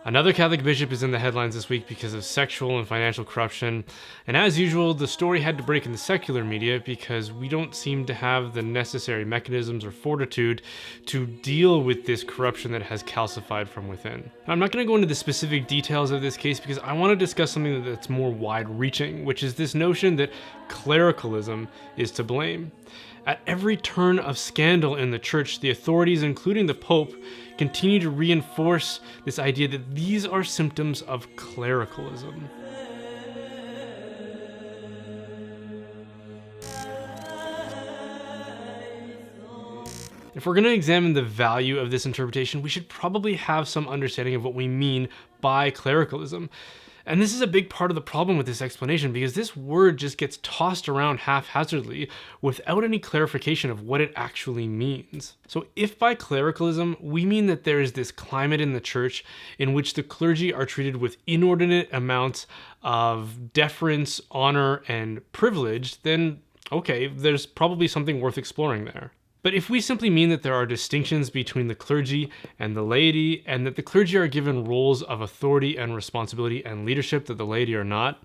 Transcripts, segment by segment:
Another Catholic bishop is in the headlines this week because of sexual and financial corruption, and as usual, the story had to break in the secular media because we don't seem to have the necessary mechanisms or fortitude to deal with this corruption that has calcified from within. Now, I'm not going to go into the specific details of this case because I want to discuss something that's more wide-reaching, which is this notion that clericalism is to blame. At every turn of scandal in the church, the authorities, including the Pope, continue to reinforce this idea that these are symptoms of clericalism. If we're going to examine the value of this interpretation, we should probably have some understanding of what we mean by clericalism. And this is a big part of the problem with this explanation because this word just gets tossed around haphazardly without any clarification of what it actually means. So if by clericalism we mean that there is this climate in the church in which the clergy are treated with inordinate amounts of deference, honor, and privilege, then okay, there's probably something worth exploring there. But if we simply mean that there are distinctions between the clergy and the laity, and that the clergy are given roles of authority and responsibility and leadership that the laity are not,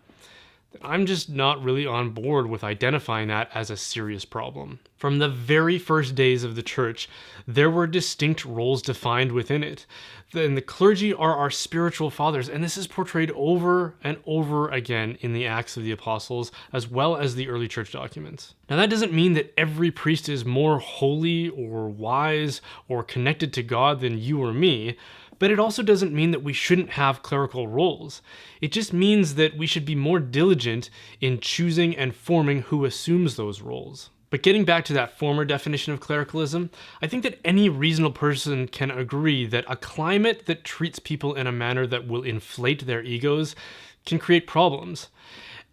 then I'm just not really on board with identifying that as a serious problem. From the very first days of the church, there were distinct roles defined within it. And the clergy are our spiritual fathers, and this is portrayed over and over again in the Acts of the Apostles, as well as the early church documents. Now that doesn't mean that every priest is more holy or wise or connected to God than you or me, but it also doesn't mean that we shouldn't have clerical roles. It just means that we should be more diligent in choosing and forming who assumes those roles. But getting back to that former definition of clericalism, I think that any reasonable person can agree that a climate that treats people in a manner that will inflate their egos can create problems.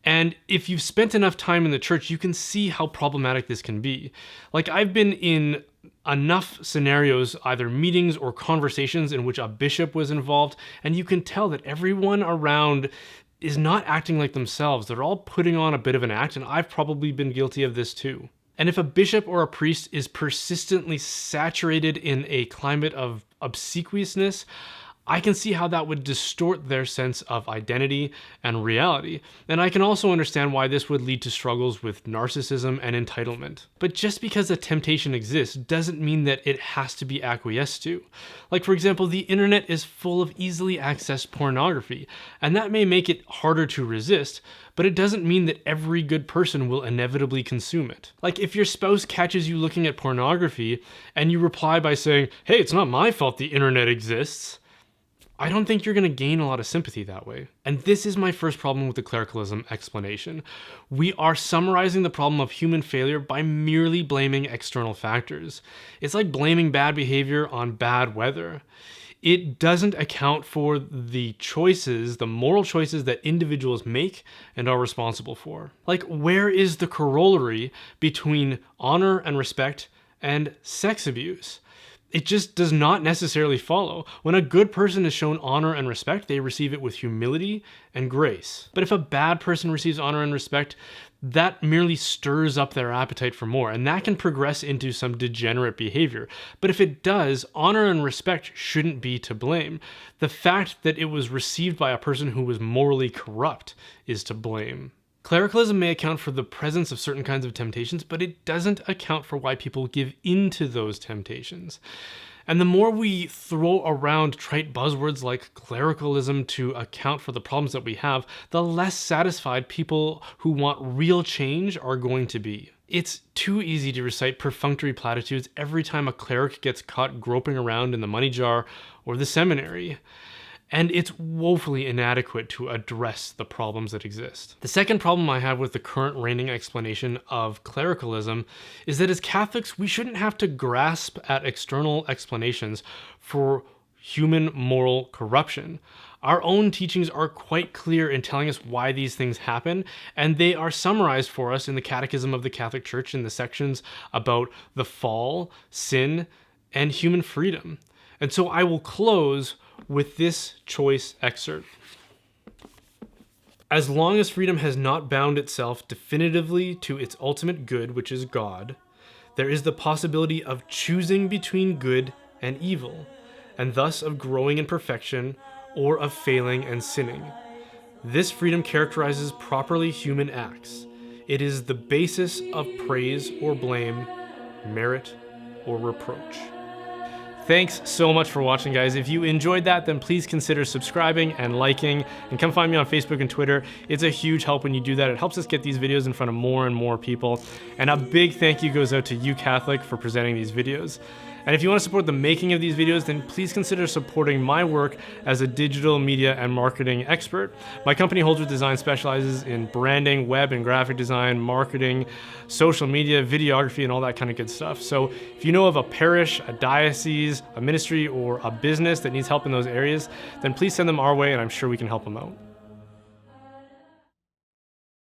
And if you've spent enough time in the church, you can see how problematic this can be. Like, I've been in enough scenarios, either meetings or conversations in which a bishop was involved, and you can tell that everyone around is not acting like themselves. They're all putting on a bit of an act, and I've probably been guilty of this too. And if a bishop or a priest is persistently saturated in a climate of obsequiousness, I can see how that would distort their sense of identity and reality. And I can also understand why this would lead to struggles with narcissism and entitlement. But just because a temptation exists doesn't mean that it has to be acquiesced to. Like, for example, the internet is full of easily accessed pornography, and that may make it harder to resist, but it doesn't mean that every good person will inevitably consume it. Like, if your spouse catches you looking at pornography and you reply by saying, "Hey, it's not my fault the internet exists," I don't think you're going to gain a lot of sympathy that way. And this is my first problem with the clericalism explanation. We are summarizing the problem of human failure by merely blaming external factors. It's like blaming bad behavior on bad weather. It doesn't account for the choices, the moral choices that individuals make and are responsible for. Like, where is the corollary between honor and respect and sex abuse? It just does not necessarily follow. When a good person is shown honor and respect, they receive it with humility and grace. But if a bad person receives honor and respect, that merely stirs up their appetite for more, and that can progress into some degenerate behavior. But if it does, honor and respect shouldn't be to blame. The fact that it was received by a person who was morally corrupt is to blame. Clericalism may account for the presence of certain kinds of temptations, but it doesn't account for why people give into those temptations. And the more we throw around trite buzzwords like clericalism to account for the problems that we have, the less satisfied people who want real change are going to be. It's too easy to recite perfunctory platitudes every time a cleric gets caught groping around in the money jar or the seminary. And it's woefully inadequate to address the problems that exist. The second problem I have with the current reigning explanation of clericalism is that as Catholics, we shouldn't have to grasp at external explanations for human moral corruption. Our own teachings are quite clear in telling us why these things happen, and they are summarized for us in the Catechism of the Catholic Church in the sections about the fall, sin, and human freedom. And so I will close with this choice excerpt. As long as freedom has not bound itself definitively to its ultimate good, which is God, there is the possibility of choosing between good and evil, and thus of growing in perfection or of failing and sinning. This freedom characterizes properly human acts. It is the basis of praise or blame, merit or reproach. Thanks so much for watching, guys. If you enjoyed that, then please consider subscribing and liking, and come find me on Facebook and Twitter. It's a huge help when you do that. It helps us get these videos in front of more and more people. And a big thank you goes out to You Catholic for presenting these videos. And if you want to support the making of these videos, then please consider supporting my work as a digital media and marketing expert. My company, Holdsworth Design, specializes in branding, web and graphic design, marketing, social media, videography, and all that kind of good stuff. So if you know of a parish, a diocese, a ministry, or a business that needs help in those areas, then please send them our way, and I'm sure we can help them out.